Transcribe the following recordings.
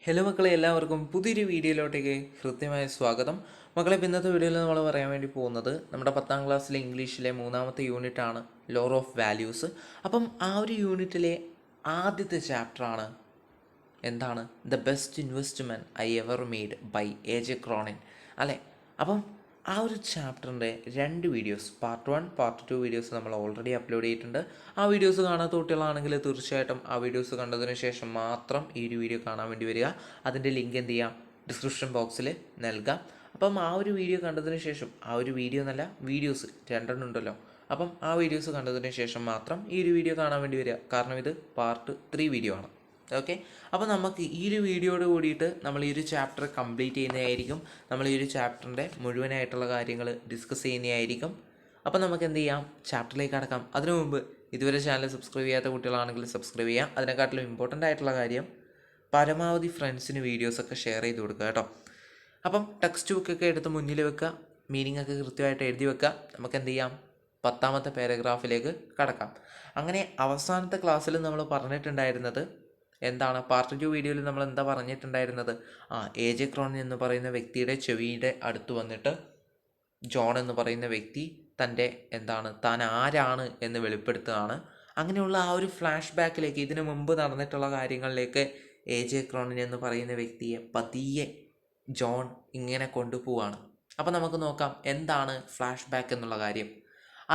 Hello മക്കളെ, എല്ലാവർക്കും പുതിയൊരു വീഡിയോയിലോട്ടേക്ക് ഹൃദ്യമായ സ്വാഗതം. മക്കളെ, ഇന്നത്തെ വീഡിയോയിൽ നമ്മൾ പറയാൻ വേണ്ടി പോകുന്നത് നമ്മുടെ 10ാം ക്ലാസ്സിലെ ഇംഗ്ലീഷിലെ 3ാമത്തെ യൂണിറ്റാണ് ലോർ ഓഫ് വാല്യൂസ്. അപ്പം ആ ഒരു യൂണിറ്റിലെ ആദ്യത്തെ ചാപ്റ്ററാണ് എന്താണ് the best investment I ever made by A Cronin അല്ലേ. അപ്പം ആ ഒരു ചാപ്റ്ററിൻ്റെ 2 വീഡിയോസ്, പാർട്ട് 1 പാർട്ട് 2 വീഡിയോസ് നമ്മൾ ഓൾറെഡി അപ്ലോഡ് ചെയ്തിട്ടുണ്ട്. ആ വീഡിയോസ് കാണാത്ത കുട്ടികളാണെങ്കിൽ തീർച്ചയായിട്ടും ആ വീഡിയോസ് കണ്ടതിന് ശേഷം മാത്രം ഈ ഒരു വീഡിയോ കാണാൻ വേണ്ടി വരിക. അതിൻ്റെ ലിങ്ക് എന്ത് ചെയ്യാം, ഡിസ്ക്രിപ്ഷൻ ബോക്സിൽ നൽകാം. അപ്പം ആ ഒരു വീഡിയോ കണ്ടതിന് ശേഷം, ആ ഒരു വീഡിയോ എന്നല്ല, വീഡിയോസ് 2 ഉണ്ടല്ലോ, അപ്പം ആ വീഡിയോസ് കണ്ടതിന് ശേഷം മാത്രം ഈ ഒരു വീഡിയോ കാണാൻ വേണ്ടി വരിക. കാരണം ഇത് പാർട്ട് 3 വീഡിയോ ആണ്. ഓക്കെ, അപ്പോൾ നമുക്ക് ഈ ഒരു വീഡിയോയോട് കൂടിയിട്ട് നമ്മൾ ഈ ഒരു ചാപ്റ്റർ കംപ്ലീറ്റ് ചെയ്യുന്നതായിരിക്കും. നമ്മൾ ഈ ഒരു ചാപ്റ്ററിൻ്റെ മുഴുവനായിട്ടുള്ള കാര്യങ്ങൾ ഡിസ്കസ് ചെയ്യുന്നതായിരിക്കും. അപ്പോൾ നമുക്ക് എന്ത് ചെയ്യാം, ചാപ്റ്ററിലേക്ക് കടക്കാം. അതിനു മുമ്പ് ഇതുവരെ ചാനൽ സബ്സ്ക്രൈബ് ചെയ്യാത്ത കുട്ടികളാണെങ്കിൽ സബ്സ്ക്രൈബ് ചെയ്യാം. അതിനെക്കാട്ടിലും ഇമ്പോർട്ടൻ്റ് ആയിട്ടുള്ള കാര്യം, പരമാവധി ഫ്രണ്ട്സിന് വീഡിയോസൊക്കെ ഷെയർ ചെയ്ത് കൊടുക്കുക കേട്ടോ. അപ്പം ടെക്സ്റ്റ് ബുക്കൊക്കെ എടുത്ത് മുന്നിൽ വെക്കുക, മീനിങ് ഒക്കെ കൃത്യമായിട്ട് എഴുതി വെക്കുക. നമുക്ക് എന്ത് ചെയ്യാം, 10ാമത്തെ പാരഗ്രാഫിലേക്ക് കടക്കാം. അങ്ങനെ അവസാനത്തെ ക്ലാസ്സിൽ നമ്മൾ പറഞ്ഞിട്ടുണ്ടായിരുന്നത് എന്താണ്, പാർട്ട് 2 വീഡിയോയിൽ നമ്മൾ എന്താ പറഞ്ഞിട്ടുണ്ടായിരുന്നത്, എ ക്രോണിൻ എന്ന് പറയുന്ന വ്യക്തിയുടെ ചെവിയുടെ അടുത്ത് വന്നിട്ട് ജോൺ എന്ന് പറയുന്ന വ്യക്തി തൻ്റെ താൻ ആരാണ് എന്ന് വെളിപ്പെടുത്തുകയാണ്. അങ്ങനെയുള്ള ആ ഒരു ഫ്ലാഷ് ബാക്കിലേക്ക്, ഇതിനു മുമ്പ് നടന്നിട്ടുള്ള കാര്യങ്ങളിലേക്ക് ക്രോണിൻ എന്ന് പറയുന്ന വ്യക്തിയെ പതിയെ ജോൺ ഇങ്ങനെ കൊണ്ടുപോവാണ്. അപ്പോൾ നമുക്ക് നോക്കാം എന്താണ് ഫ്ലാഷ് ബാക്ക് എന്നുള്ള കാര്യം.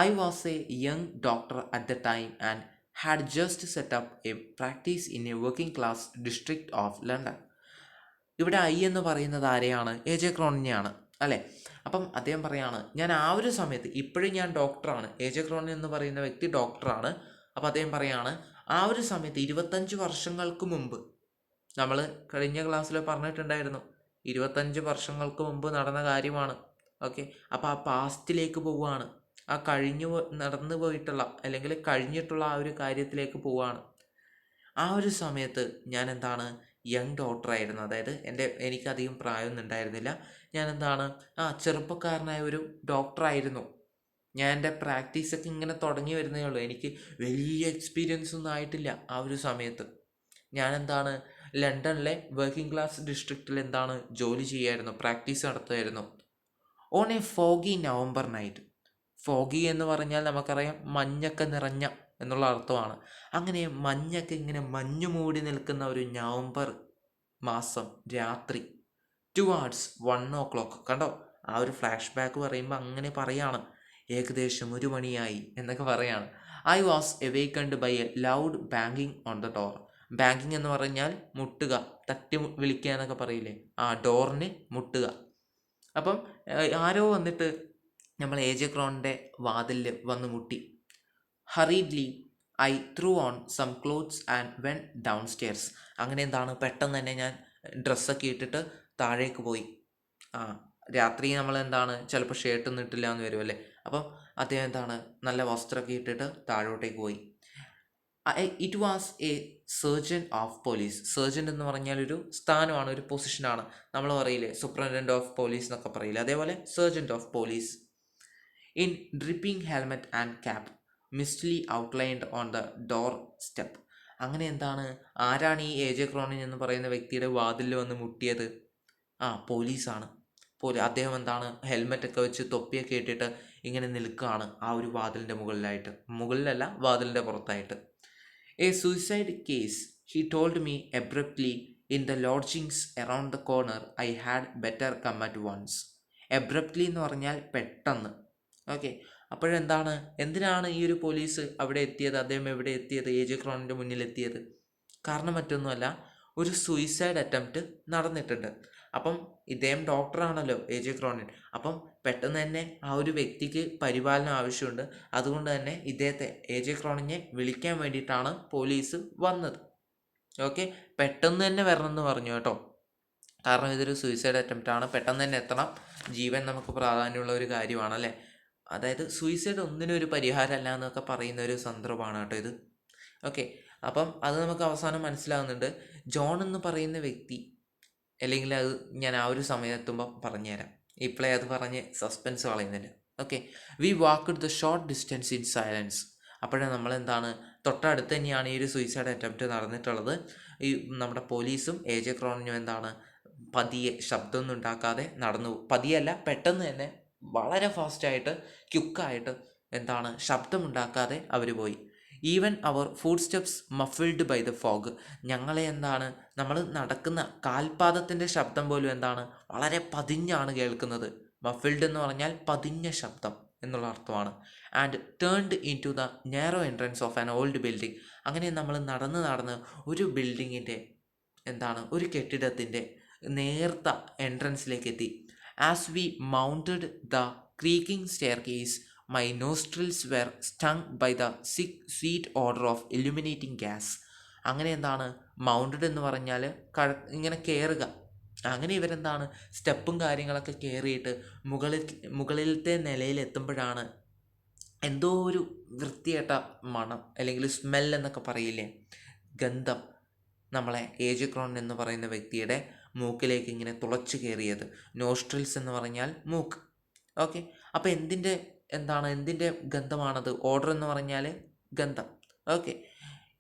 I was A young doctor at the time and had just set up a practice in a working class district of London. ഇവിടെ ഐ എന്ന് പറയുന്നത് ആരെയാണ്, ക്രോണിനെയാണ് അല്ലേ. അപ്പം അദ്ദേഹം പറയാണ്, ഞാൻ ആ ഒരു സമയത്ത്, ഇപ്പോഴും ഞാൻ ഡോക്ടറാണ്, ക്രോണിൻ എന്ന് പറയുന്ന വ്യക്തി ഡോക്ടറാണ്. അപ്പോൾ അദ്ദേഹം പറയാണ്, ആ ഒരു സമയത്ത് 25 വർഷങ്ങൾക്ക് മുമ്പ്, നമ്മൾ കഴിഞ്ഞ ക്ലാസ്സിൽ പറഞ്ഞിട്ടുണ്ടായിരുന്നു 25 വർഷങ്ങൾക്ക് മുമ്പ് നടന്ന കാര്യമാണ്. ഓക്കെ, അപ്പോൾ ആ പാസ്റ്റിലേക്ക് പോവുകയാണ്, ആ നടന്നു പോയിട്ടുള്ള അല്ലെങ്കിൽ കഴിഞ്ഞിട്ടുള്ള ആ ഒരു കാര്യത്തിലേക്ക് പോവുകയാണ്. ആ ഒരു സമയത്ത് ഞാൻ യങ് ഡോക്ടറായിരുന്നു. അതായത് എനിക്കധികം പ്രായമൊന്നും ഉണ്ടായിരുന്നില്ല. ഞാൻ ചെറുപ്പക്കാരനായ ഒരു ഡോക്ടറായിരുന്നു. ഞാൻ എൻ്റെ പ്രാക്ടീസൊക്കെ ഇങ്ങനെ തുടങ്ങി വരുന്നേ ഉള്ളൂ. എനിക്ക് വലിയ എക്സ്പീരിയൻസ് ഒന്നും ആയിട്ടില്ല ആ ഒരു സമയത്ത്. ഞാൻ ലണ്ടനിലെ വർക്കിംഗ് ക്ലാസ് ഡിസ്ട്രിക്റ്റിൽ ജോലി ചെയ്യായിരുന്നു, പ്രാക്ടീസ് നടത്തുമായിരുന്നു. On a foggy November night. Foggy എന്ന് പറഞ്ഞാൽ നമുക്കറിയാം മഞ്ഞൊക്കെ നിറഞ്ഞ എന്നുള്ള അർത്ഥമാണ്. അങ്ങനെ മഞ്ഞൊക്കെ ഇങ്ങനെ മഞ്ഞു മൂടി നിൽക്കുന്ന ഒരു നവംബർ മാസം രാത്രി, ടുവാർഡ്സ് 1 o'clock. കണ്ടോ, ആ ഒരു ഫ്ലാഷ് ബാക്ക് പറയുമ്പോൾ അങ്ങനെ പറയാണ്, ഏകദേശം 1 മണിയായി എന്നൊക്കെ പറയാണ്. I was awakened by a loud banging on the door. Banging എന്ന് പറഞ്ഞാൽ മുട്ടുക, തട്ടി വിളിക്കുക എന്നൊക്കെ പറയില്ലേ, ആ ഡോറിന് മുട്ടുക. അപ്പം ആരോ വന്നിട്ട് നമ്മൾ ക്രോണിൻ്റെ വാതിലിൽ വന്ന് മുട്ടി. Hurriedly I threw on some clothes and went downstairs. അങ്ങനെ പെട്ടെന്ന് തന്നെ ഞാൻ ഡ്രസ്സൊക്കെ ഇട്ടിട്ട് താഴേക്ക് പോയി. രാത്രി നമ്മൾ ചിലപ്പോൾ ഷർട്ടൊന്നും ഇട്ടില്ല എന്ന് വരുമല്ലേ. അപ്പം അദ്ദേഹം നല്ല വസ്ത്രമൊക്കെ ഇട്ടിട്ട് താഴോട്ടേക്ക് പോയി. It was A surgeon of police. Surgeon എന്ന് പറഞ്ഞാൽ ഒരു സ്ഥാനമാണ്, ഒരു പൊസിഷനാണ്. നമ്മൾ പറയില്ലേ സൂപ്രണ്ടൻ്റ് ഓഫ് പോലീസ് എന്നൊക്കെ പറയില്ലേ, അതേപോലെ sergeant of police. In dripping helmet and cape mistily outlined on the doorstep. അങ്ങനെ ആരാണ് ഈ ക്രോണിൻ എന്ന് പറയുന്ന വ്യക്തിയുടെ വാതിലിൽ വന്ന് മുട്ടിയത്? പോലീസാണ്. അദ്ദേഹം ഹെൽമെറ്റൊക്കെ വെച്ച് തൊപ്പിയൊക്കെ ഇട്ടിട്ട് ഇങ്ങനെ നിൽക്കുകയാണ് ആ ഒരു വാതിലിൻ്റെ മുകളിലല്ല, വാതിലിൻ്റെ പുറത്തായിട്ട്. A suicide case, he told me abruptly in the lodgings around the corner. I had better come at once. Abruptly എന്ന് പറഞ്ഞാൽ പെട്ടെന്ന്. ഓക്കെ, എന്തിനാണ് ഈ ഒരു പോലീസ് അവിടെ എത്തിയത്, അദ്ദേഹം എവിടെ എത്തിയത്, ക്രോണിൻ്റെ മുന്നിൽ എത്തിയത്? കാരണം മറ്റൊന്നുമല്ല, ഒരു സൂയിസൈഡ് അറ്റംപ്റ്റ് നടന്നിട്ടുണ്ട്. അപ്പം ഇദ്ദേഹം ഡോക്ടറാണല്ലോ ക്രോണിൻ. അപ്പം പെട്ടെന്ന് തന്നെ ആ ഒരു വ്യക്തിക്ക് പരിപാലനം ആവശ്യമുണ്ട്. അതുകൊണ്ട് തന്നെ ഇദ്ദേഹത്തെ ക്രോണിനെ വിളിക്കാൻ വേണ്ടിയിട്ടാണ് പോലീസ് വന്നത്. ഓക്കെ, പെട്ടെന്ന് തന്നെ വരണം എന്ന് പറഞ്ഞു കേട്ടോ. കാരണം ഇതൊരു സൂയിസൈഡ് അറ്റംപ്റ്റ് ആണ്, പെട്ടെന്ന് തന്നെ എത്തണം. ജീവൻ നമുക്ക് പ്രാധാന്യമുള്ള ഒരു കാര്യമാണല്ലേ. അതായത് സൂയിസൈഡ് ഒന്നിനും ഒരു പരിഹാരമല്ല എന്നൊക്കെ പറയുന്ന ഒരു സന്ദർഭമാണ് കേട്ടോ ഇത്. ഓക്കെ, അപ്പം അത് നമുക്ക് അവസാനം മനസ്സിലാകുന്നുണ്ട്. ജോൺ എന്ന് പറയുന്ന വ്യക്തി, അല്ലെങ്കിൽ അത് ഞാൻ ആ ഒരു സമയമെത്തുമ്പോൾ പറഞ്ഞുതരാം, ഇപ്പോഴേ അത് പറഞ്ഞ് സസ്പെൻസ് കളയുന്നില്ല. Okay, we walked the short distance in silence. അപ്പോഴേ നമ്മളെന്താണ് തൊട്ടടുത്ത് തന്നെയാണ് ഈ ഒരു സൂയിസൈഡ് അറ്റംപ്റ്റ് നടന്നിട്ടുള്ളത്. ഈ നമ്മുടെ പോലീസും AJ ക്രോണിനും എന്താണ് പതിയെ ശബ്ദമൊന്നും ഉണ്ടാക്കാതെ നടന്നു, പതിയല്ല പെട്ടെന്ന് തന്നെ വളരെ ഫാസ്റ്റായിട്ട് ക്യുക്കായിട്ട് എന്താണ് ശബ്ദമുണ്ടാക്കാതെ അവർ പോയി. ഈവൻ അവർ footsteps muffled by the fog, ഞങ്ങളെ എന്താണ് നമ്മൾ നടക്കുന്ന കാൽപാദത്തിൻ്റെ ശബ്ദം പോലും എന്താണ് വളരെ പതിഞ്ഞാണ് കേൾക്കുന്നത്. മഫിൾഡ് എന്ന് പറഞ്ഞാൽ പതിഞ്ഞ ശബ്ദം എന്നുള്ള അർത്ഥമാണ്. And turned into the narrow entrance of an old building, അങ്ങനെ നമ്മൾ നടന്ന് ഒരു ബിൽഡിങ്ങിൻ്റെ എന്താണ് ഒരു കെട്ടിടത്തിൻ്റെ നേർത്ത എൻട്രൻസിലേക്ക് എത്തി. As we mounted the creaking staircase my nostrils were stung by the sweet odour of illuminating gas. അങ്ങനെ എന്താണ് മൗണ്ടഡ് എന്ന് പറഞ്ഞാൽ ഇങ്ങനെ കയറുക. അങ്ങനെ ഇവരെന്താണ് സ്റ്റെപ്പും കാര്യങ്ങളൊക്കെ കയറിയിട്ട് മുകളിലത്തെ നിലയിൽ എത്തുമ്പോഴാണ് എന്തോ ഒരു വൃത്തികെട്ട മണം അല്ലെങ്കിൽ സ്മെൽ എന്നൊക്കെ പറയില്ലേ, ഗന്ധം നമ്മളെ AJ ക്രോൺ എന്ന് പറയുന്ന വ്യക്തിയുടെ മൂക്കിലേക്ക് ഇങ്ങനെ തുളച്ചു കയറിയത്. നോസ്ട്രിൽസ് എന്ന് പറഞ്ഞാൽ മൂക്ക്. ഓക്കെ, അപ്പോൾ എന്തിൻ്റെ ഗന്ധമാണത്? ഓർഡർ എന്ന് പറഞ്ഞാൽ ഗന്ധം. ഓക്കെ,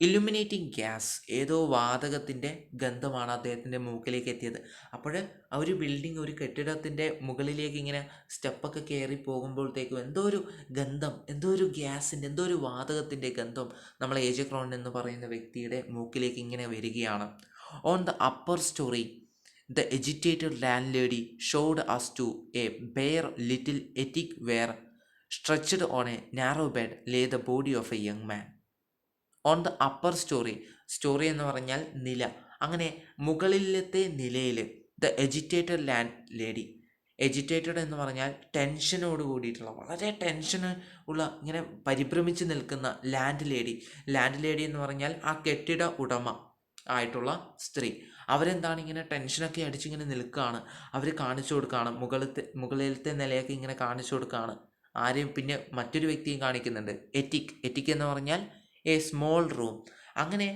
ഇലുമിനേറ്റിംഗ് ഗ്യാസ്, ഏതോ വാതകത്തിൻ്റെ ഗന്ധമാണ് അദ്ദേഹത്തിൻ്റെ മൂക്കിലേക്ക് എത്തിയത്. അപ്പോൾ ആ ഒരു ബിൽഡിംഗ്, ഒരു കെട്ടിടത്തിൻ്റെ മുകളിലേക്ക് ഇങ്ങനെ സ്റ്റെപ്പൊക്കെ കയറി പോകുമ്പോഴത്തേക്കും എന്തോ ഒരു ഗന്ധം, എന്തോ ഒരു ഗ്യാസിൻ്റെ, എന്തോ ഒരു വാതകത്തിൻ്റെ ഗന്ധം നമ്മൾ AJ ക്രോൺ എന്ന് പറയുന്ന വ്യക്തിയുടെ മൂക്കിലേക്ക് ഇങ്ങനെ വരികയാണ്. On the upper storey the agitated landlady showed us to a bare little attic where stretched on a narrow bed lay the body of a young man. On the upper storey എന്ന് പറഞ്ഞാൽ നില. അങ്ങനെ മുകളിലത്തെ നിലയിൽ the agitated landlady, agitated എന്ന് പറഞ്ഞാൽ ടെൻഷനോട് കൂടിയിട്ടുള്ള, വളരെ ടെൻഷന് ഉള്ള, ഇങ്ങനെ പരിഭ്രമിച്ച് നിൽക്കുന്ന ലാൻഡ് ലേഡി എന്ന് പറഞ്ഞാൽ ആ കെട്ടിട ഉടമ ആയിട്ടുള്ള സ്ത്രീ. അവരെന്താണ് ഇങ്ങനെ ടെൻഷനൊക്കെ അടിച്ചിങ്ങനെ നിൽക്കുകയാണ്. അവർ കാണിച്ചു കൊടുക്കുകയാണ്, മുകളിലത്തെ നിലയൊക്കെ ഇങ്ങനെ കാണിച്ചു കൊടുക്കുകയാണ്. ആരെയും പിന്നെ മറ്റൊരു വ്യക്തിയും കാണിക്കുന്നുണ്ട്. എറ്റിക് എന്ന് പറഞ്ഞാൽ എ സ്മോൾ റൂം. അങ്ങനെ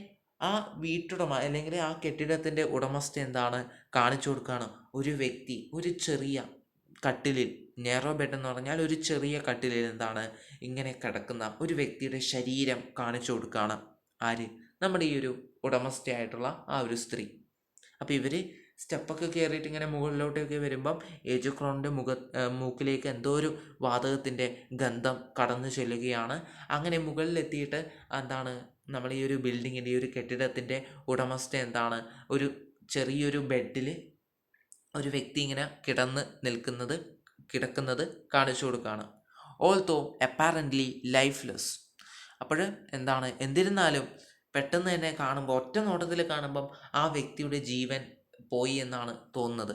ആ വീട്ടുടമ അല്ലെങ്കിൽ ആ കെട്ടിടത്തിൻ്റെ ഉടമസ്ഥ എന്താണ് കാണിച്ചു കൊടുക്കുകയാണ്, ഒരു വ്യക്തി ഒരു ചെറിയ കട്ടിലിൽ, നാരോ ബെഡ് എന്ന് പറഞ്ഞാൽ ഒരു ചെറിയ കട്ടിലിൽ എന്താണ് ഇങ്ങനെ കിടക്കുന്ന ഒരു വ്യക്തിയുടെ ശരീരം കാണിച്ചു കൊടുക്കുകയാണ്. ആര്? നമ്മുടെ ഈ ഒരു ഉടമസ്ഥയായിട്ടുള്ള ആ ഒരു സ്ത്രീ. അപ്പോൾ ഇവർ സ്റ്റെപ്പൊക്കെ കയറിയിട്ട് ഇങ്ങനെ മുകളിലോട്ടൊക്കെ വരുമ്പം AJ ക്രോണിൻ്റെ മൂക്കിലേക്ക് എന്തോ ഒരു വാതകത്തിൻ്റെ ഗന്ധം കടന്നു ചെല്ലുകയാണ്. അങ്ങനെ മുകളിലെത്തിയിട്ട് എന്താണ് നമ്മൾ ഈ ഒരു ബിൽഡിങ്ങിൻ്റെ, ഈ ഒരു കെട്ടിടത്തിൻ്റെ ഉടമസ്ഥ എന്താണ് ഒരു ചെറിയൊരു ബെഡിൽ ഒരു വ്യക്തി ഇങ്ങനെ കിടക്കുന്നത് കാണിച്ചു കൊടുക്കുകയാണ്. ഓൾതോ അപ്പാരൻ്റ്ലി ലൈഫ്ലെസ്. അപ്പോൾ എന്താണ്, എന്നിരുന്നാലും പെട്ടെന്ന് തന്നെ കാണുമ്പോൾ, ഒറ്റ നോട്ടത്തിൽ കാണുമ്പം ആ വ്യക്തിയുടെ ജീവൻ പോയി എന്നാണ് തോന്നുന്നത്.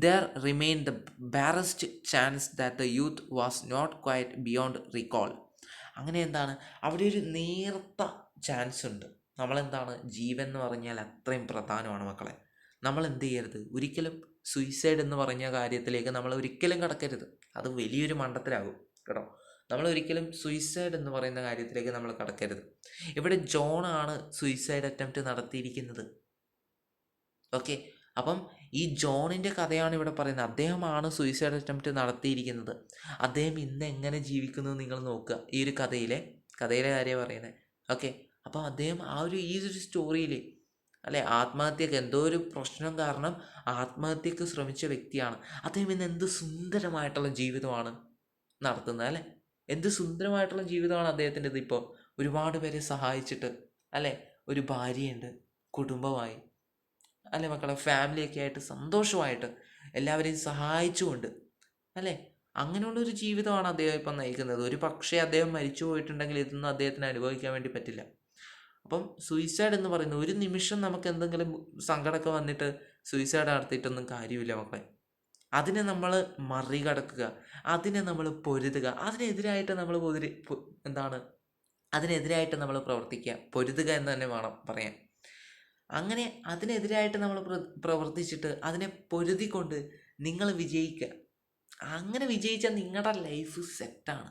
There remain the barest chance that the youth was not quite beyond recall. അങ്ങനെ എന്താണ് അവിടെ ഒരു നേർത്ത ചാൻസ് ഉണ്ട്. നമ്മളെന്താണ്, ജീവൻ എന്ന് പറഞ്ഞാൽ അത്രയും പ്രധാനമാണ് മക്കളെ. നമ്മൾ എന്ത് ചെയ്യരുത്, ഒരിക്കലും സൂയിസൈഡ് എന്ന് പറഞ്ഞ കാര്യത്തിലേക്ക് നമ്മൾ ഒരിക്കലും കടക്കരുത്. അത് വലിയൊരു മണ്ടത്തിലാകും കേട്ടോ. നമ്മൾ ഒരിക്കലും സൂയിസൈഡ് എന്ന് പറയുന്ന കാര്യത്തിലേക്ക് നമ്മൾ കടക്കരുത്. ഇവിടെ ജോണാണ് സൂയിസൈഡ് അറ്റംപ്റ്റ് നടത്തിയിരിക്കുന്നത്. ഓക്കെ, അപ്പം ഈ ജോണിൻ്റെ കഥയാണ് ഇവിടെ പറയുന്നത്. അദ്ദേഹമാണ് സൂയിസൈഡ് അറ്റംപ്റ്റ് നടത്തിയിരിക്കുന്നത്. അദ്ദേഹം ഇന്ന് എങ്ങനെ ജീവിക്കുന്നു നിങ്ങൾ നോക്കുക. ഈ ഒരു കഥയിലെ കാര്യമാണ് പറയുന്നത്. ഓക്കെ, അപ്പോൾ അദ്ദേഹം ഈ ഒരു സ്റ്റോറിയിൽ അല്ലെ, ആത്മഹത്യക്ക് എന്തോ ഒരു പ്രശ്നം കാരണം ആത്മഹത്യക്ക് ശ്രമിച്ച വ്യക്തിയാണ്. അദ്ദേഹം ഇന്ന് എന്ത് സുന്ദരമായിട്ടുള്ള ജീവിതമാണ് നടത്തുന്നത് അല്ലേ. എന്ത് സുന്ദരമായിട്ടുള്ള ജീവിതമാണ് അദ്ദേഹത്തിൻ്റെത്. ഇപ്പോൾ ഒരുപാട് പേരെ സഹായിച്ചിട്ട് അല്ലേ, ഒരു ഭാര്യയുണ്ട്, കുടുംബമായി അല്ലേ മക്കളെ, ഫാമിലിയൊക്കെ ആയിട്ട് സന്തോഷമായിട്ട് എല്ലാവരെയും സഹായിച്ചുകൊണ്ട് അല്ലേ, അങ്ങനെയുള്ളൊരു ജീവിതമാണ് അദ്ദേഹം ഇപ്പം നയിക്കുന്നത്. ഒരു പക്ഷേ അദ്ദേഹം മരിച്ചു പോയിട്ടുണ്ടെങ്കിൽ ഇതൊന്നും അദ്ദേഹത്തിന് അനുഭവിക്കാൻ വേണ്ടി പറ്റില്ല. അപ്പം സൂയിസൈഡ് എന്ന് പറയുന്നത്, ഒരു നിമിഷം നമുക്ക് എന്തെങ്കിലും സങ്കടമൊക്കെ വന്നിട്ട് സൂയിസൈഡ് നടത്തിയിട്ടൊന്നും കാര്യമില്ല മക്കളെ. അതിനെ നമ്മൾ മറികടക്കുക, അതിനെ നമ്മൾ പൊരുതുക, അതിനെതിരായിട്ട് നമ്മൾ അതിനെതിരായിട്ട് നമ്മൾ പ്രവർത്തിക്കുക. പൊരുതുക എന്ന് തന്നെ വേണം പറയാൻ. അങ്ങനെ അതിനെതിരായിട്ട് നമ്മൾ പ്രവർത്തിച്ചിട്ട് അതിനെ പൊരുതിക്കൊണ്ട് നിങ്ങൾ വിജയിക്കുക. അങ്ങനെ വിജയിച്ചാൽ നിങ്ങളുടെ ലൈഫ് സെറ്റാണ്.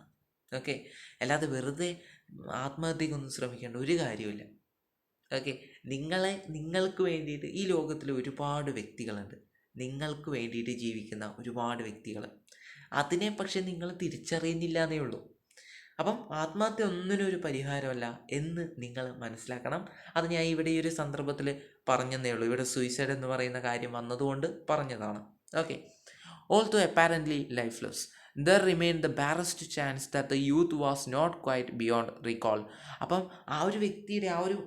ഓക്കെ, അല്ലാതെ വെറുതെ ആത്മഹത്യക്കൊന്നും ശ്രമിക്കേണ്ട ഒരു കാര്യമില്ല. ഓക്കെ, നിങ്ങൾക്ക് വേണ്ടിയിട്ട് ഈ ലോകത്തിൽ ഒരുപാട് വ്യക്തികളുണ്ട്, നിങ്ങൾക്ക് വേണ്ടിയിട്ട് ജീവിക്കുന്ന ഒരുപാട് വ്യക്തികൾ. അതിനെ പക്ഷെ നിങ്ങൾ തിരിച്ചറിയുന്നില്ല എന്നേ ഉള്ളൂ. അപ്പം ആത്മഹത്യ ഒന്നിനും ഒരു പരിഹാരമല്ല എന്ന് നിങ്ങൾ മനസ്സിലാക്കണം. അത് ഞാൻ ഇവിടെ ഈ ഒരു സന്ദർഭത്തിൽ പറഞ്ഞതേ ഉള്ളൂ. ഇവിടെ സൂയിസൈഡ് എന്ന് പറയുന്ന കാര്യം വന്നതുകൊണ്ട് പറഞ്ഞതാണ്. Okay. Although apparently lifeless, there remained the barest chance that the youth was not quite beyond recall. അപ്പം ആ ഒരു വ്യക്തിയുടെ ആ ഒരു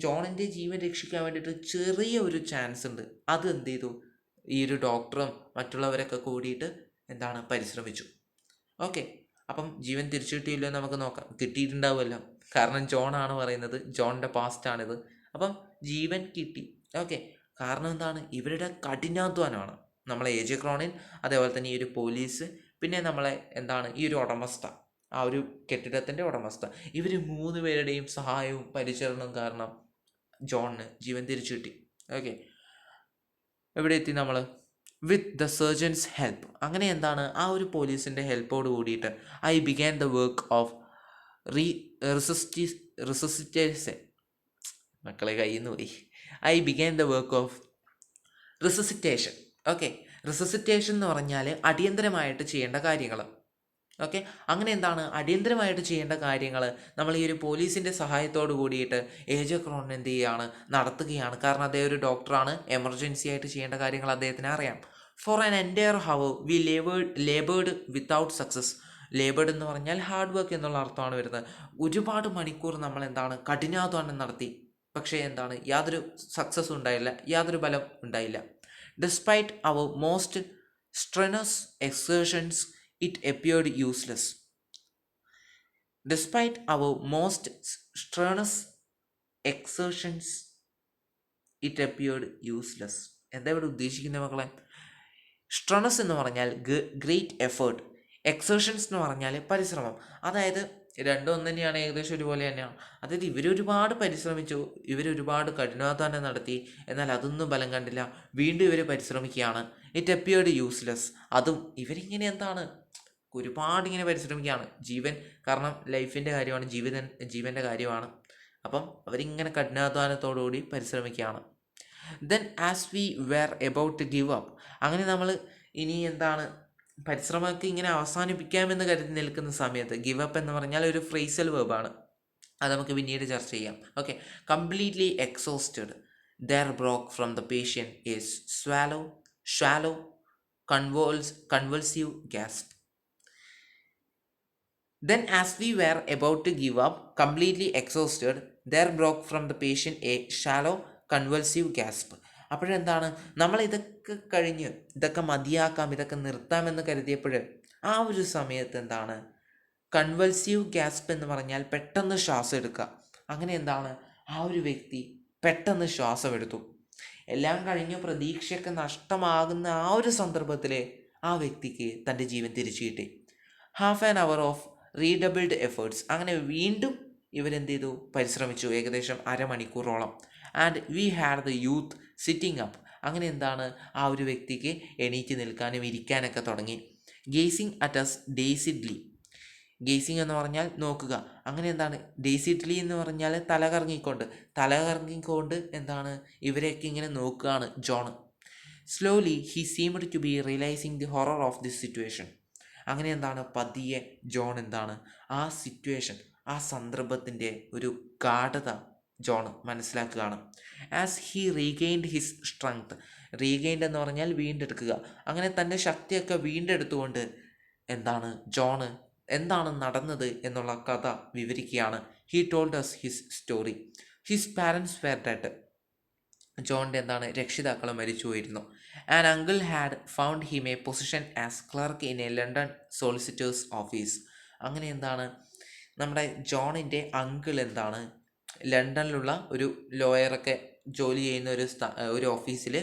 ജോണിൻ്റെ ജീവൻ രക്ഷിക്കാൻ വേണ്ടിയിട്ട് ചെറിയ ഒരു ചാൻസ് ഉണ്ട്. അത് എന്ത് ചെയ്തു, ഈ ഒരു ഡോക്ടറും മറ്റുള്ളവരൊക്കെ കൂടിയിട്ട് എന്താണ് പരിശ്രമിച്ചു. ഓക്കെ. അപ്പം ജീവൻ തിരിച്ചു കിട്ടിയില്ലോ എന്ന് നമുക്ക് നോക്കാം. കിട്ടിയിട്ടുണ്ടാവുമല്ലോ, കാരണം ജോണാണ് പറയുന്നത്, ജോണിൻ്റെ പാസ്റ്റാണിത്. അപ്പം ജീവൻ കിട്ടി. ഓക്കെ. കാരണം എന്താണ്, ഇവരുടെ കഠിനാധ്വാനമാണ്. നമ്മളെ എ ജെ ക്രോണിൻ, അതേപോലെ തന്നെ ഈ ഒരു പോലീസ്, പിന്നെ നമ്മളെ എന്താണ് ഈ ഒരു ഉടമസ്ഥ, ആ ഒരു കെട്ടിടത്തിൻ്റെ ഉടമസ്ഥ, ഇവർ 3 പേരുടെയും സഹായവും പരിചരണവും കാരണം ജോണിന് ജീവൻ തിരിച്ചു കിട്ടി. ഓക്കെ. എവിടെ എത്തി നമ്മൾ? With the surgeons help. അങ്ങനെ എന്താണ് ആ ഒരു പോലീസിൻ്റെ ഹെൽപ്പോട് കൂടിയിട്ട് I began the work of resuscitation. മക്കളെ കയ്യിൽ നിന്ന് പോയി. I began the work of resuscitation. Okay. Resuscitation എന്ന് പറഞ്ഞാൽ അടിയന്തരമായിട്ട് ചെയ്യേണ്ട കാര്യങ്ങൾ. ഓക്കെ. അങ്ങനെ എന്താണ് അടിയന്തരമായിട്ട് ചെയ്യേണ്ട കാര്യങ്ങൾ നമ്മൾ ഈ ഒരു പോലീസിൻ്റെ സഹായത്തോട് കൂടിയിട്ട് എ ജെ ക്രോണിൻ എന്ത് ചെയ്യുകയാണ്, നടത്തുകയാണ്. കാരണം അദ്ദേഹം ഒരു ഡോക്ടറാണ്, എമർജൻസി ആയിട്ട് ചെയ്യേണ്ട കാര്യങ്ങൾ അദ്ദേഹത്തിന് അറിയാം. For an entire hour we laboured without success. Laboured എന്ന് പറഞ്ഞാൽ ഹാർഡ് വർക്ക് എന്നുള്ള അർത്ഥമാണ് വരുന്നത്. ഒരുപാട് മണിക്കൂർ നമ്മൾ എന്താണ് കഠിനാധ്വാനം നടത്തി, പക്ഷേ എന്താണ് യാതൊരു സക്സസ് ഉണ്ടായില്ല, യാതൊരു ബലം ഉണ്ടായില്ല. Despite our most strenuous exertions, it appeared useless. Despite our most strenuous exertions, it appeared useless. എന്താ ഇവിടെ ഉദ്ദേശിക്കുന്നത് മക്കളെ? സ്ട്രെണസ് എന്ന് പറഞ്ഞാൽ ഗ്രേറ്റ് എഫേർട്ട്, എക്സേർഷൻസ് എന്ന് പറഞ്ഞാൽ പരിശ്രമം. അതായത് രണ്ടും ഒന്ന് തന്നെയാണ്, ഏകദേശം ഒരുപോലെ തന്നെയാണ്. അതായത് ഇവരൊരുപാട് പരിശ്രമിച്ചു, ഇവരൊരുപാട് കഠിനാധ്വാനം നടത്തി, എന്നാൽ അതൊന്നും ബലം കണ്ടില്ല. വീണ്ടും ഇവർ പരിശ്രമിക്കുകയാണ്. It appeared useless. അതും ഇവരിങ്ങനെ എന്താണ് ഒരുപാട് ഇങ്ങനെ പരിശ്രമിക്കുകയാണ്. ജീവൻ, കാരണം ലൈഫിൻ്റെ കാര്യമാണ്, ജീവൻ്റെ കാര്യമാണ്. അപ്പം അവരിങ്ങനെ കഠിനാധ്വാനത്തോടുകൂടി പരിശ്രമിക്കുകയാണ്. Then as we were about to give up. അങ്ങനെ നമ്മൾ ഇനി എന്താണ് പരിശ്രമമൊക്കെ ഇങ്ങനെ അവസാനിപ്പിക്കാമെന്ന് കരുതി നിൽക്കുന്ന സമയത്ത്, ഗിവ് അപ്പ് എന്ന് പറഞ്ഞാൽ ഒരു ഫ്രേസൽ വേർബാണ്, അത് നമുക്ക് പിന്നീട് ചർച്ച ചെയ്യാം. Okay. Completely exhausted there broke from the patient is shallow convulsive gasp. Then as we were about to give up, completely exhausted, there broke from the patient a shallow convulsive gasp. അപ്പോഴെന്താണ് നമ്മൾ ഇതൊക്കെ കഴിഞ്ഞ് ഇതൊക്കെ മതിയാക്കാം, ഇതൊക്കെ നിർത്താമെന്ന് കരുതിയപ്പോൾ ആ ഒരു സമയത്ത് എന്താണ് convulsive ഗ്യാസ്പ് എന്ന് പറഞ്ഞാൽ പെട്ടെന്ന് ശ്വാസം എടുക്കുക. അങ്ങനെ എന്താണ് ആ ഒരു വ്യക്തി പെട്ടെന്ന് ശ്വാസം എടുത്തു. എല്ലാം കഴിഞ്ഞ് പ്രതീക്ഷയൊക്കെ നഷ്ടമാകുന്ന ആ ഒരു സന്ദർഭത്തിൽ ആ വ്യക്തിക്ക് തൻ്റെ ജീവൻ തിരിച്ചു കിട്ടി. Half an hour of redoubled efforts. അങ്ങനെ വീണ്ടും ഇവരെന്ത് ചെയ്തു, പരിശ്രമിച്ചു, ഏകദേശം അരമണിക്കൂറോളം. And we had the youth sitting up. അങ്ങനെ എന്താണ് ആ ഒരു വ്യക്തിക്ക് എണീറ്റ് നിൽക്കാനും ഇരിക്കാനൊക്കെ തുടങ്ങി. Gazing at us dazedly. Gazing എന്ന് പറഞ്ഞാൽ നോക്കുക. അങ്ങനെ എന്താണ് ഡേസിഡ്ലി എന്ന് പറഞ്ഞാൽ തലകറങ്ങിക്കൊണ്ട് എന്താണ് ഇവരെയൊക്കെ ഇങ്ങനെ നോക്കുകയാണ് John. Slowly he seemed to be realising the horror of this situation. അങ്ങനെ എന്താണ് പതിയെ ജോൺ എന്താണ് ആ സിറ്റുവേഷൻ, ആ സന്ദർഭത്തിൻ്റെ ഒരു ഗാഢത ജോൺ മനസ്സിലാക്കുകയാണ്. As he regained his strength. Regained എന്ന് പറഞ്ഞാൽ വീണ്ടെടുക്കുക. അങ്ങനെ തൻ്റെ ശക്തിയൊക്കെ വീണ്ടെടുത്തുകൊണ്ട് എന്താണ് ജോണ് എന്താണ് നടന്നത് എന്നുള്ള കഥ വിവരിക്കുകയാണ്. He told us his story. His parents were dead. ജോണിൻ്റെ എന്താണ് രക്ഷിതാക്കൾ മരിച്ചു പോയിരുന്നു. An uncle had found him a position as clerk in a London solicitor's office. അങ്ങനെ എന്താണ് നമ്മുടെ ജോണിൻ്റെ അങ്കിൾ എന്താണ് ലണ്ടനിലുള്ള ഒരു ലോയറൊക്കെ ജോലി ചെയ്യുന്ന ഒരു ഓഫീസിൽ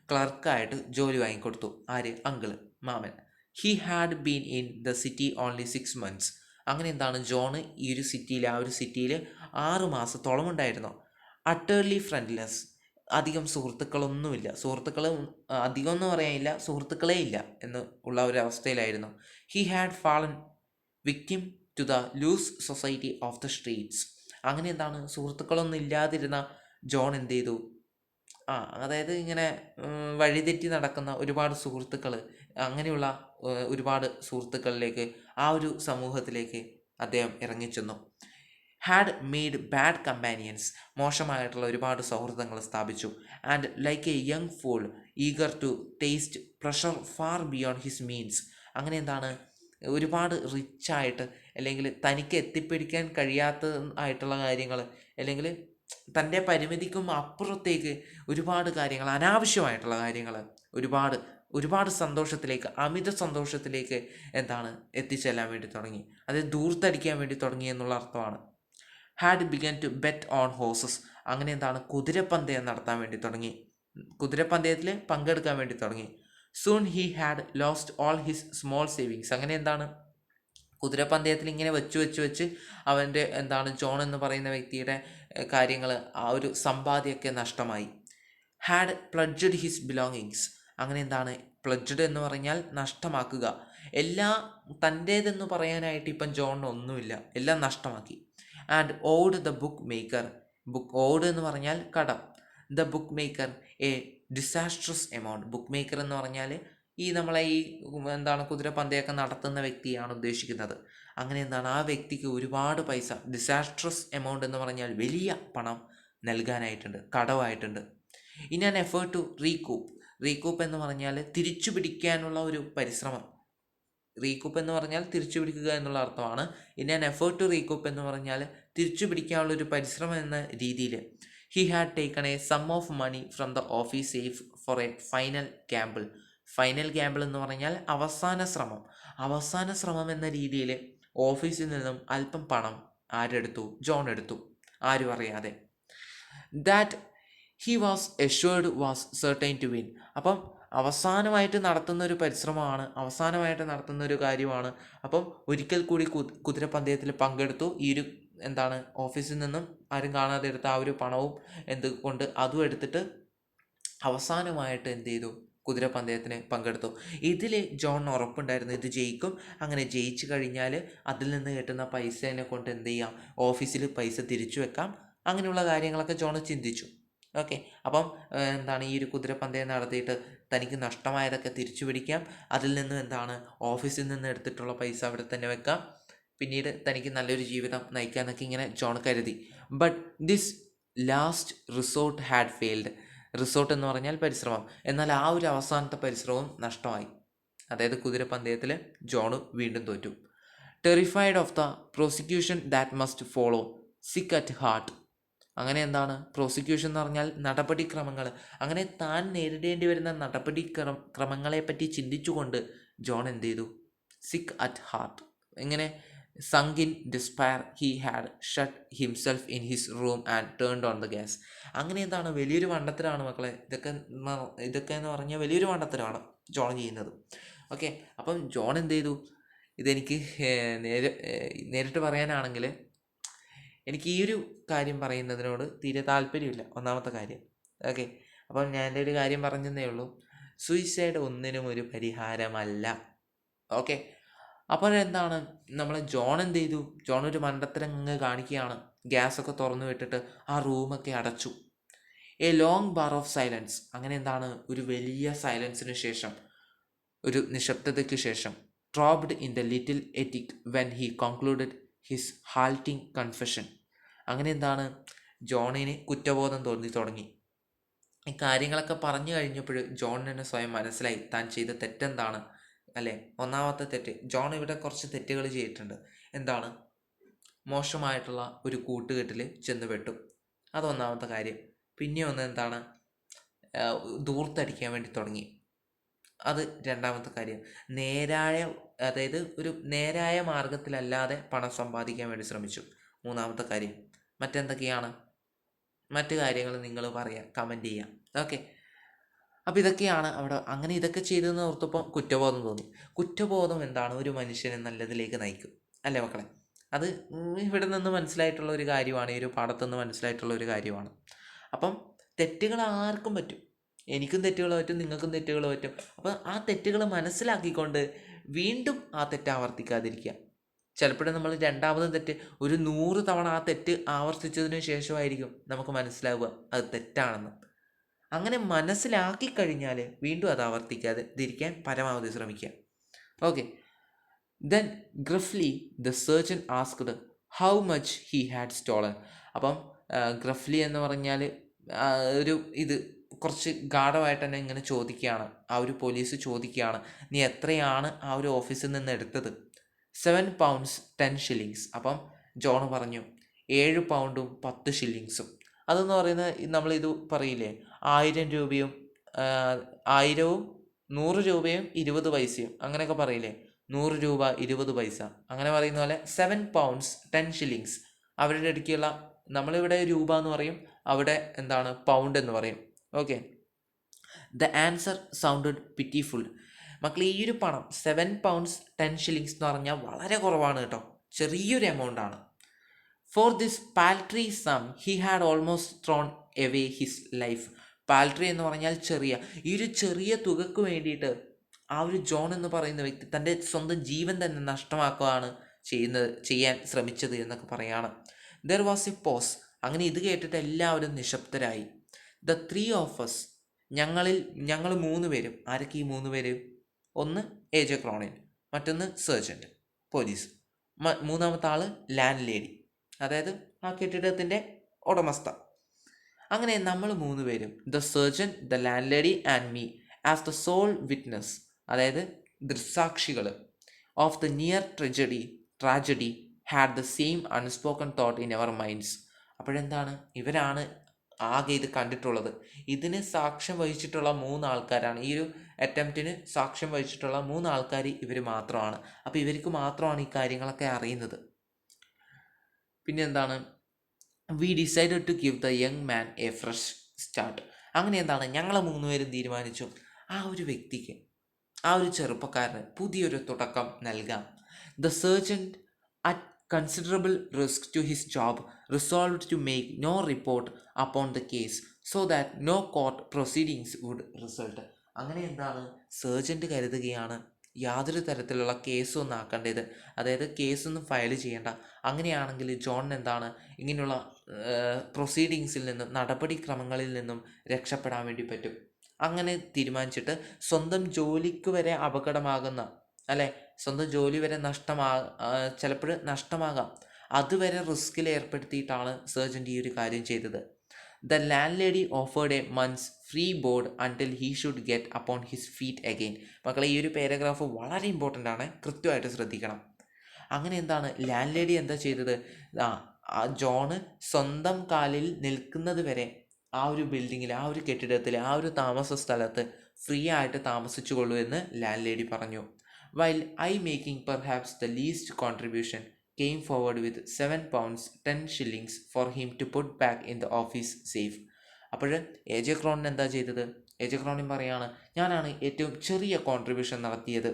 ക്ലർക്കായിട്ട് ജോലി വാങ്ങിക്കൊടുത്തു. ആര്? അങ്കിള്, മാമൻ. He had been in the city only 6 months. അങ്ങനെ എന്താണ് ജോൺ ഈ ഒരു സിറ്റിയിൽ, ആ ഒരു സിറ്റിയിൽ 6 മാസത്തോളം ഉണ്ടായിരുന്നു. അട്ടേർലി ഫ്രണ്ട്ലെസ്. അധികം സുഹൃത്തുക്കളൊന്നുമില്ല. അധികം ഒന്നും പറയാനില്ല, സുഹൃത്തുക്കളേ ഇല്ല എന്ന് ഉള്ള ഒരു അവസ്ഥയിലായിരുന്നു. He had fallen victim to the loose society of the streets. അങ്ങനെ എന്താണ് സുഹൃത്തുക്കളൊന്നും ഇല്ലാതിരുന്ന ജോൺ എന്ത് ചെയ്തു, അതായത് ഇങ്ങനെ വഴിതെറ്റി നടക്കുന്ന ഒരുപാട് സുഹൃത്തുക്കൾ, അങ്ങനെയുള്ള ഒരുപാട് സുഹൃത്തുക്കളിലേക്ക്, ആ ഒരു സമൂഹത്തിലേക്ക് അദ്ദേഹം ഇറങ്ങിച്ചെന്നു. ഹാഡ് മെയ്ഡ് ബാഡ് കമ്പാനിയൻസ്, മോശമായിട്ടുള്ള ഒരുപാട് സൗഹൃദങ്ങൾ സ്ഥാപിച്ചു. And like a young fool eager to taste pressure far beyond his means, അങ്ങനെ എന്താണ് ഒരുപാട് റിച്ചായിട്ട് അല്ലെങ്കിൽ തനിക്ക് എത്തിപ്പിടിക്കാൻ കഴിയാത്ത ആയിട്ടുള്ള കാര്യങ്ങൾ അല്ലെങ്കിൽ തൻ്റെ പരിമിതിക്കും അപ്പുറത്തേക്ക് ഒരുപാട് കാര്യങ്ങൾ, അനാവശ്യമായിട്ടുള്ള കാര്യങ്ങൾ, ഒരുപാട് ഒരുപാട് സന്തോഷത്തിലേക്ക്, അമിത സന്തോഷത്തിലേക്ക് എന്താണ് എത്തിച്ചെല്ലാൻ വേണ്ടി തുടങ്ങി. അത് ദൂർത്തടിക്കാൻ വേണ്ടി തുടങ്ങി എന്നുള്ള അർത്ഥമാണ്. Had begun to bet on horses, അങ്ങനെ എന്താണ് കുതിരപ്പന്തയം നടത്താൻ വേണ്ടി തുടങ്ങി, കുതിരപ്പന്തയത്തിൽ പങ്കെടുക്കാൻ വേണ്ടി തുടങ്ങി. Soon he had lost all his small savings, അങ്ങനെ എന്താണ് കുതിരപ്പന്തയത്തിൽ ഇങ്ങനെ വെച്ച് അവൻ്റെ എന്താണ് ജോൺ എന്ന് പറയുന്ന വ്യക്തിയുടെ കാര്യങ്ങൾ, ആ ഒരു സമ്പാദ്യമൊക്കെ നഷ്ടമായി. ഹാഡ് പ്ലഡ്ജഡ് ഹിസ് ബിലോങ്ങിങ്സ്, അങ്ങനെ എന്താണ് പ്ലഡ്ജഡ് എന്ന് പറഞ്ഞാൽ നഷ്ടമാക്കുക, എല്ലാം തൻ്റേതെന്ന് പറയാനായിട്ട് ഇപ്പം ജോണിന് ഒന്നുമില്ല, എല്ലാം നഷ്ടമാക്കി. And owed the bookmaker, owed എന്ന് പറഞ്ഞാൽ കടം, the bookmaker a disastrous amount, bookmaker എന്ന് പറഞ്ഞാൽ ഈ നമ്മളെ ഈ എന്താണ് കുതിരപ്പന്തയൊക്കെ നടത്തുന്ന വ്യക്തിയാണ് ഉദ്ദേശിക്കുന്നത്. അങ്ങനെ എന്താണ് ആ വ്യക്തിക്ക് ഒരുപാട് പൈസ, ഡിസാസ്ട്രസ് എമൗണ്ട് എന്ന് പറഞ്ഞാൽ വലിയ പണം നൽകാനായിട്ടുണ്ട്, കടമായിട്ടുണ്ട്. In an effort to recoup എന്ന് പറഞ്ഞാൽ തിരിച്ചു പിടിക്കാനുള്ള ഒരു പരിശ്രമം, റീകൂപ്പ് എന്ന് പറഞ്ഞാൽ തിരിച്ചു പിടിക്കുക എന്നുള്ള അർത്ഥമാണ്. In an effort to recoup എന്ന് പറഞ്ഞാൽ തിരിച്ചു പിടിക്കാനുള്ള ഒരു പരിശ്രമം എന്ന രീതിയിൽ. He had taken a sum of money from the office safe for a final gamble. Final gamble എന്ന് പറഞ്ഞാൽ അവസാന ശ്രമം എന്ന രീതിയിൽ ഓഫീസിൽ നിന്നും അല്പം പണം ആരെടുത്തു? ജോൺ എടുത്തു, ആരും അറിയാതെ. That he was assured was certain to win, അപ്പം അവസാനമായിട്ട് നടത്തുന്ന ഒരു പരിശ്രമമാണ്, അവസാനമായിട്ട് നടത്തുന്ന ഒരു കാര്യമാണ്. അപ്പം ഒരിക്കൽ കൂടി കുതിരപ്പന്തയത്തിൽ പങ്കെടുത്തു. ഈ ഒരു എന്താണ് ഓഫീസിൽ നിന്നും ആരും കാണാതെ എടുത്ത ആ ഒരു പണവും എന്തുകൊണ്ട് അതും എടുത്തിട്ട് അവസാനമായിട്ട് എന്ത് ചെയ്തു? കുതിരപ്പന്തയത്തിന് പങ്കെടുത്തു. ഇതിൽ ജോണിന് ഉറപ്പുണ്ടായിരുന്നു ഇത് ജയിക്കും. അങ്ങനെ ജയിച്ചു കഴിഞ്ഞാൽ അതിൽ നിന്ന് കിട്ടുന്ന പൈസേനെ കൊണ്ട് എന്ത് ചെയ്യാം? ഓഫീസിൽ പൈസ തിരിച്ചു വെക്കാം. അങ്ങനെയുള്ള കാര്യങ്ങളൊക്കെ ജോൺ ചിന്തിച്ചു. ഓക്കെ, അപ്പം എന്താണ് ഈ ഒരു കുതിരപ്പന്തയം നടത്തിയിട്ട് തനിക്ക് നഷ്ടമായതൊക്കെ തിരിച്ചു പിടിക്കാം. അതിൽ നിന്നും എന്താണ് ഓഫീസിൽ നിന്ന് എടുത്തിട്ടുള്ള പൈസ അവിടെ തന്നെ വെക്കാം. പിന്നീട് തനിക്ക് നല്ലൊരു ജീവിതം നയിക്കാമെന്നൊക്കെ ഇങ്ങനെ ജോൺ കരുതി. But this last resort had failed. Resort എന്ന് പറഞ്ഞാൽ പരിശ്രമം. എന്നാൽ ആ ഒരു അവസാനത്തെ പരിശ്രമവും നഷ്ടമായി. അതായത് കുതിരപ്പന്തയത്തിൽ ജോൺ വീണ്ടും തോറ്റു. Terrified of the prosecution that must follow, സിക്ക് അറ്റ് ഹാർട്ട്. അങ്ങനെ എന്താണ് പ്രോസിക്യൂഷൻ എന്ന് പറഞ്ഞാൽ നടപടിക്രമങ്ങൾ. അങ്ങനെ താൻ നേരിടേണ്ടി വരുന്ന ക്രമങ്ങളെപ്പറ്റി ചിന്തിച്ചുകൊണ്ട് ജോൺ എന്ത് ചെയ്തു? സിക്ക് അറ്റ് ഹാർട്ട്. എങ്ങനെ? Sunk in despair he had shut himself in his room and turned on the gas. അങ്ങനെ എന്താണ് വലിയൊരു മണ്ടത്തരമാണ് മക്കളെ, ഇതൊക്കെ എന്ന് പറഞ്ഞാൽ വലിയൊരു മണ്ടത്തരമാണ് ജോൺ ചെയ്യുന്നത്. ഓക്കെ, അപ്പം ജോൺ എന്ത് ചെയ്തു? ഇതെനിക്ക് നേരിട്ട് പറയാനാണെങ്കിൽ എനിക്ക് ഈ ഒരു കാര്യം പറയുന്നതിനോട് തീരെ താല്പര്യമില്ല, ഒന്നാമത്തെ കാര്യം. ഓക്കെ, അപ്പം ഞാൻ എൻ്റെ ഒരു കാര്യം പറഞ്ഞതേ ഉള്ളൂ. സൂയിസൈഡ് ഒന്നിനും ഒരു പരിഹാരമല്ല. ഓക്കെ, അപ്പോൾ എന്താണ് നമ്മൾ ജോൺ എന്ത് ചെയ്തു? ജോൺ ഒരു മണ്ടത്തരം അങ്ങ് കാണിക്കുകയാണ്. ഗ്യാസൊക്കെ തുറന്നു വിട്ടിട്ട് ആ റൂമൊക്കെ അടച്ചു. A long bar of silence. അങ്ങനെ എന്താണ് ഒരു വലിയ സൈലൻസിന് ശേഷം, ഒരു നിശബ്ദതയ്ക്ക് ശേഷം, throbbed in the little attic when he concluded his halting confession. അങ്ങനെ എന്താണ് ജോണിന് കുറ്റബോധം തോന്നി തുടങ്ങി. ഈ കാര്യങ്ങളൊക്കെ പറഞ്ഞു കഴിഞ്ഞപ്പോൾ ജോണിന് തന്നെ സ്വയം മനസ്സിലായി താൻ ചെയ്ത തെറ്റെന്താണ്, അല്ലേ? ഒന്നാമത്തെ തെറ്റ്, ജോൺ ഇവിടെ കുറച്ച് തെറ്റുകൾ ചെയ്തിട്ടുണ്ട്. എന്താണ്? മോശമായിട്ടുള്ള ഒരു കൂട്ടുകെട്ടിൽ ചെന്നുപെട്ടു, അതൊന്നാമത്തെ കാര്യം. പിന്നെ ഒന്ന് എന്താണ്? ദൂർത്തടിക്കാൻ വേണ്ടി തുടങ്ങി, അത് രണ്ടാമത്തെ കാര്യം. അതായത് ഒരു നേരായ മാർഗത്തിലല്ലാതെ പണം സമ്പാദിക്കാൻ വേണ്ടി ശ്രമിച്ചു, മൂന്നാമത്തെ കാര്യം. മറ്റെന്തൊക്കെയാണ് മറ്റു കാര്യങ്ങൾ നിങ്ങൾ പറയാം, കമൻറ്റ് ചെയ്യാം. ഓക്കെ, അപ്പോൾ ഇതൊക്കെയാണ് അവിടെ. അങ്ങനെ ഇതൊക്കെ ചെയ്തതെന്ന് ഓർത്തപ്പോൾ കുറ്റബോധം തോന്നി. കുറ്റബോധം എന്താണ്? ഒരു മനുഷ്യനെ നല്ലതിലേക്ക് നയിക്കും, അല്ലേ മക്കളെ? അത് ഇവിടെ നിന്ന് മനസ്സിലായിട്ടുള്ള ഒരു കാര്യമാണ്, ഈ ഒരു പാഠത്തുനിന്ന് മനസ്സിലായിട്ടുള്ള ഒരു കാര്യമാണ്. അപ്പം തെറ്റുകൾ ആർക്കും പറ്റും, എനിക്കും തെറ്റുകൾ പറ്റും, നിങ്ങൾക്കും തെറ്റുകൾ പറ്റും. അപ്പം ആ തെറ്റുകൾ മനസ്സിലാക്കിക്കൊണ്ട് വീണ്ടും ആ തെറ്റ് ആവർത്തിക്കാതിരിക്കുക. ചിലപ്പോഴും നമ്മൾ രണ്ടാമതും തെറ്റ് ഒരു 100 തവണ ആ തെറ്റ് ആവർത്തിച്ചതിന് ശേഷമായിരിക്കും നമുക്ക് മനസ്സിലാവുക അത് തെറ്റാണെന്ന്. അങ്ങനെ മനസ്സിലാക്കി കഴിഞ്ഞാൽ വീണ്ടും അത് ആവർത്തിക്കാതെ ഇരിക്കാൻ പരമാവധി ശ്രമിക്കുക. Okay, then gruffly the surgeon asked how much he had stolen. അപ്പം ഗ്രഫ്ലി എന്ന് പറഞ്ഞാൽ ഒരു ഇത് കുറച്ച് ഗാഢമായിട്ട് തന്നെ ഇങ്ങനെ ചോദിക്കുകയാണ്, ആ ഒരു പോലീസ് ചോദിക്കുകയാണ്, നീ എത്രയാണ് ആ ഒരു ഓഫീസിൽ നിന്ന് എടുത്തത്? 7 pounds 10 shillings. അപ്പം ജോൺ പറഞ്ഞു 7 pound 10 shillings. അതെന്ന് പറയുന്നത് നമ്മളിത് പറയില്ലേ, 1000 രൂപയും 1000-ഉം 100 രൂപയും 20 പൈസയും അങ്ങനെയൊക്കെ പറയില്ലേ, 100 രൂപ 20 പൈസ അങ്ങനെ പറയുന്ന പോലെ 7 pounds 10 shillings. അവരുടെ ഇടയ്ക്കുള്ള, നമ്മളിവിടെ രൂപ എന്ന് പറയും, അവിടെ എന്താണ് പൗണ്ട് എന്ന് പറയും. Okay. The answer sounded pitiful. മക്കളെ, ഈ ഒരു പണം 7 pounds 10 shillings എന്ന് പറഞ്ഞാൽ വളരെ കുറവാണ് കേട്ടോ, ചെറിയൊരു എമൗണ്ട് ആണ്. For this paltry sum he had almost thrown away his life. Paltry എന്ന് പറഞ്ഞാൽ ചെറിയ, ഈ ഒരു ചെറിയ തുകക്ക് വേണ്ടിയിട്ട് ആ ഒരു ജോൺ എന്ന് പറയുന്ന വ്യക്തി തൻ്റെ സ്വന്തം ജീവൻ തന്നെ നഷ്ടമാക്കുകയാണ് ചെയ്യാൻ ശ്രമിച്ചത് എന്നൊക്കെ പറയാണ്. There was a pause. അങ്ങനെ ഇത് കേട്ടിട്ട് എല്ലാവരും നിശബ്ദരായി. ദ 3 of us, ഞങ്ങൾ 3 പേരും. ആരൊക്കെ ഈ 3 പേര്? ഒന്ന് AJ ക്രോണിൻ, മറ്റൊന്ന് സർജൻറ്റ് പോലീസ്, മൂന്നാമത്തെ ആള് ലാൻഡ് ലേഡി, അതായത് ആ കെട്ടിടത്തിൻ്റെ ഉടമസ്ഥ. അങ്ങനെ നമ്മൾ 3 പേരും, the surgeon, the landlady and me, as the sole witness, അതായത് ദൃക്സാക്ഷികൾ, of the near tragedy had the same unspoken thought in our minds. അപ്പോഴെന്താണ്, ഇവരാണ് ആകെ ഇത് കണ്ടിട്ടുള്ളത്. ഇതിന് സാക്ഷ്യം വഹിച്ചിട്ടുള്ള 3 ആൾക്കാരാണ്, ഈ ഒരു അറ്റംപ്റ്റിന് സാക്ഷ്യം വഹിച്ചിട്ടുള്ള 3 ആൾക്കാർ ഇവർ മാത്രമാണ്. അപ്പോൾ ഇവർക്ക് മാത്രമാണ് ഈ കാര്യങ്ങളൊക്കെ അറിയുന്നത്. പിന്നെ എന്താണ്, we decided to give the young man a fresh start. അങ്ങനെ എന്താണ്, ഞങ്ങൾ 3 പേരും തീരുമാനിച്ചു ആ ഒരു വ്യക്തിക്ക്, ആ ഒരു ചെറുപ്പക്കാരന് പുതിയൊരു തുടക്കം നൽകാം. The sergeant at considerable risk to his job resolved to make no report upon the case so that no court proceedings would result. അങ്ങനെ എന്താണ്, സർജൻറ്റ് കരുതുകയാണ് യാതൊരു തരത്തിലുള്ള കേസൊന്നും ആക്കേണ്ടത്, അതായത് കേസൊന്നും ഫയൽ ചെയ്യേണ്ട. അങ്ങനെയാണെങ്കിൽ ജോണിന് എന്താണ്, ഇങ്ങനെയുള്ള പ്രൊസീഡിങ്സിൽ നിന്നും, നടപടിക്രമങ്ങളിൽ നിന്നും രക്ഷപ്പെടാൻ വേണ്ടി പറ്റും. അങ്ങനെ തീരുമാനിച്ചിട്ട് സ്വന്തം ജോലിക്ക് വരെ അപകടമാകുന്ന, അല്ലെ, സ്വന്തം ജോലി വരെ ചിലപ്പോൾ നഷ്ടമാകാം, അതുവരെ റിസ്കിൽ ഏർപ്പെടുത്തിയിട്ടാണ് സർജൻറ്റ് ഈ ഒരു കാര്യം ചെയ്തത്. The land lady offered A months free board until he should get upon his feet again. മക്കളെ, ഈ ഒരു പാരഗ്രാഫ് വളരെ ഇമ്പോർട്ടൻ്റ് ആണ്, കൃത്യമായിട്ട് ശ്രദ്ധിക്കണം. അങ്ങനെ എന്താണ്, ലാൻഡ് ലേഡി എന്താ ചെയ്തത്, ആ ജോണ് സ്വന്തം കാലിൽ നിൽക്കുന്നത് വരെ ആ ഒരു ബിൽഡിങ്ങിൽ, ആ ഒരു കെട്ടിടത്തിൽ, ആ ഒരു താമസ സ്ഥലത്ത് ഫ്രീ ആയിട്ട് താമസിച്ചു കൊള്ളൂ എന്ന് ലാൻഡ് ലേഡി പറഞ്ഞു. While I making perhaps the least contribution came forward with 7 pounds 10 shillings for him to put back in the office safe. അപ്പോൾ AJ ക്രോണിൻ എന്താ ചെയ്തത്, AJ ക്രോണിൻ പറയാണ്, ഞാനാണ് ഏറ്റവും ചെറിയ കോൺട്രിബ്യൂഷൻ നടത്തിയത്.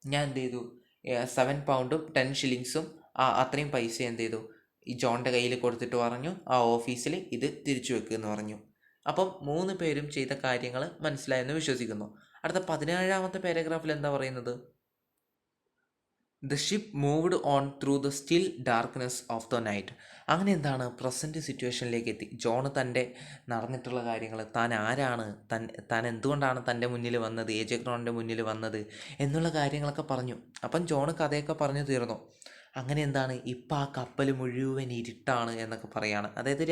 ഞാൻ എന്ത് ചെയ്തു, 7 pound 10 shillings അത്രയും പൈസ എന്ത് ചെയ്തു, ഈ ജോണിൻ്റെ കയ്യിൽ കൊടുത്തിട്ട് പറഞ്ഞു, ആ ഓഫീസിൽ ഇത് തിരിച്ചു വെക്കുമെന്ന് പറഞ്ഞു. അപ്പം 3 പേരും ചെയ്ത കാര്യങ്ങൾ മനസ്സിലായെന്ന് വിശ്വസിക്കുന്നു. അടുത്ത 17ാമത്തെ പാരഗ്രാഫിൽ എന്താ പറയുന്നത്, the ship moved on through the still darkness of the night. അങ്ങനെ എന്താണ്, പ്രസൻറ്റ് സിറ്റുവേഷനിലേക്ക് എത്തി. ജോൺ തൻ്റെ നടന്നിട്ടുള്ള കാര്യങ്ങൾ, താൻ ആരാണ്, താൻ എന്തുകൊണ്ടാണ് തൻ്റെ മുന്നിൽ വന്നത്, AJ ക്രോണിൻ്റെ മുന്നിൽ വന്നത് എന്നുള്ള കാര്യങ്ങളൊക്കെ പറഞ്ഞു. അപ്പം ജോൺ കഥയൊക്കെ പറഞ്ഞു തീർന്നു. അങ്ങനെ എന്താണ്, ഇപ്പം ആ കപ്പൽ മുഴുവൻ ഇരുട്ടാണ് എന്നൊക്കെ പറയാണ്, അതായത്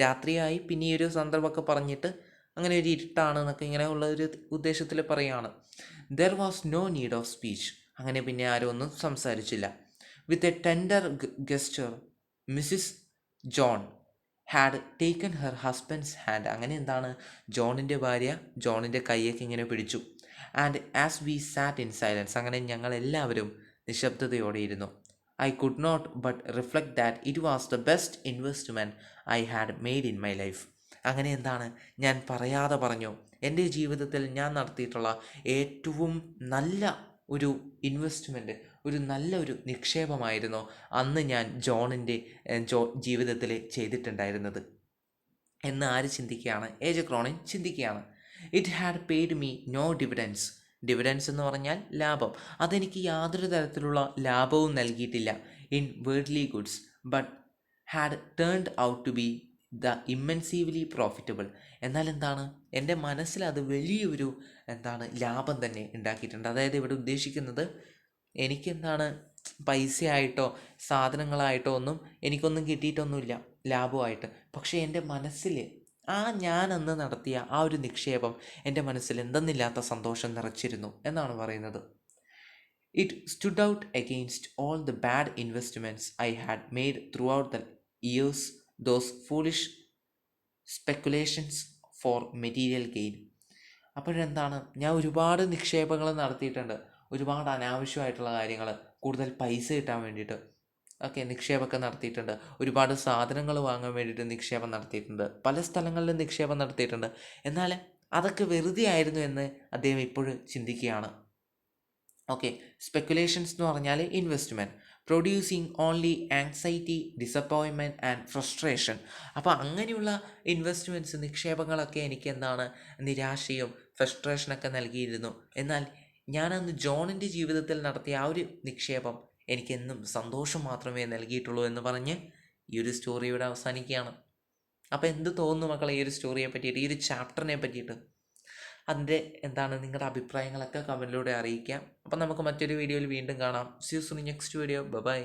രാത്രിയായി പിന്നെ ഈ ഒരു സന്ദർഭമൊക്കെ പറഞ്ഞിട്ട് അങ്ങനെ ഒരു ഇരുട്ടാണ് എന്നൊക്കെ ഇങ്ങനെ ഉള്ള ഒരു ഉദ്ദേശത്തിൽ പറയുകയാണ്. There was no need of speech. അങ്ങനെ പിന്നെ ആരും ഒന്നും സംസാരിച്ചില്ല. With a tender gesture Mrs John had taken her husband's hand. അങ്ങനെ എന്താണ്, ജോണിൻ്റെ ഭാര്യ ജോണിൻ്റെ കൈയൊക്കെ ഇങ്ങനെ പിടിച്ചു. And as we sat in silence, അങ്ങനെ ഞങ്ങൾ എല്ലാവരും നിശബ്ദതയോടെ ഇരുന്നു. I could not but reflect that it was the best investment I had made in my life. അങ്ങനെ എന്താണ്, ഞാൻ പറയാതെ പറഞ്ഞു, എൻ്റെ ജീവിതത്തിൽ ഞാൻ നടത്തിയിട്ടുള്ള ഏറ്റവും നല്ല ഒരു ഇൻവെസ്റ്റ്മെൻറ്റ്, ഒരു നല്ല ഒരു നിക്ഷേപമായിരുന്നു അന്ന് ഞാൻ ജോണിൻ്റെ ജീവിതത്തിൽ ചെയ്തിട്ടുണ്ടായിരുന്നത് എന്ന് ആര് ചിന്തിക്കുകയാണ്, AJ ക്രോണിൻ ചിന്തിക്കുകയാണ്. It had paid me no dividends. Dividends എന്ന് പറഞ്ഞാൽ ലാഭം. അതെനിക്ക് യാതൊരു തരത്തിലുള്ള ലാഭവും നൽകിയിട്ടില്ല. In worldly goods but had turned out to be the immensely profitable. എന്നാൽ എന്താണ്, എൻ്റെ മനസ്സിൽ അത് വലിയൊരു ലാഭം തന്നെ ഉണ്ടാക്കിയിട്ടുണ്ട്. അതായത് ഇവിടെ ഉദ്ദേശിക്കുന്നത് എനിക്കെന്താണ് പൈസയായിട്ടോ സാധനങ്ങളായിട്ടോ ഒന്നും എനിക്കൊന്നും കിട്ടിയിട്ടൊന്നുമില്ല ലാഭമായിട്ട്. പക്ഷേ എൻ്റെ മനസ്സിൽ ഞാൻ അന്ന് നടത്തിയ ആ ഒരു നിക്ഷേപം എൻ്റെ മനസ്സിൽ എന്തെന്നില്ലാത്ത സന്തോഷം നിറച്ചിരുന്നു എന്നാണ് പറയുന്നത്. It stood out against all the bad investments I had made throughout the years, those foolish speculations for material gain. അപ്പോഴെന്താണ്, ഞാൻ ഒരുപാട് നിക്ഷേപങ്ങൾ നടത്തിയിട്ടുണ്ട്, ഒരുപാട് അനാവശ്യമായിട്ടുള്ള കാര്യങ്ങൾ, കൂടുതൽ പൈസ കിട്ടാൻ വേണ്ടിയിട്ട് നിക്ഷേപമൊക്കെ നടത്തിയിട്ടുണ്ട്. ഒരുപാട് സാധനങ്ങൾ വാങ്ങാൻ വേണ്ടിയിട്ട് നിക്ഷേപം നടത്തിയിട്ടുണ്ട്, പല സ്ഥലങ്ങളിലും നിക്ഷേപം നടത്തിയിട്ടുണ്ട്. എന്നാൽ അതൊക്കെ വെറുതെ ആയിരുന്നു എന്ന് അദ്ദേഹം ഇപ്പോഴും ചിന്തിക്കുകയാണ്. സ്പെക്കുലേഷൻസ് എന്ന് പറഞ്ഞാൽ investment, producing only anxiety, disappointment and frustration. അപ്പോൾ അങ്ങനെയുള്ള ഇൻവെസ്റ്റ്മെൻറ്റ്സ്, നിക്ഷേപങ്ങളൊക്കെ എനിക്ക് എന്താണ് നിരാശയും ഫ്രസ്ട്രേഷനൊക്കെ നൽകിയിരുന്നു. എന്നാൽ ഞാനന്ന് ജോണിൻ്റെ ജീവിതത്തിൽ നടത്തിയ ആ ഒരു നിക്ഷേപം എനിക്കെന്നും സന്തോഷം മാത്രമേ നൽകിയിട്ടുള്ളൂ എന്ന് പറഞ്ഞ് ഈ ഒരു സ്റ്റോറി ഇവിടെ അവസാനിക്കുകയാണ്. അപ്പോൾ എന്ത് തോന്നുന്നു മക്കളെ ഈ ഒരു സ്റ്റോറിയെ പറ്റിയിട്ട്, ഈ ഒരു ചാപ്റ്ററിനെ പറ്റിയിട്ട്? അതിൻ്റെ നിങ്ങളുടെ അഭിപ്രായങ്ങളൊക്കെ കമൻറ്റിലൂടെ അറിയിക്കാം. അപ്പം നമുക്ക് മറ്റൊരു വീഡിയോയിൽ വീണ്ടും കാണാം. See you soon next video. By.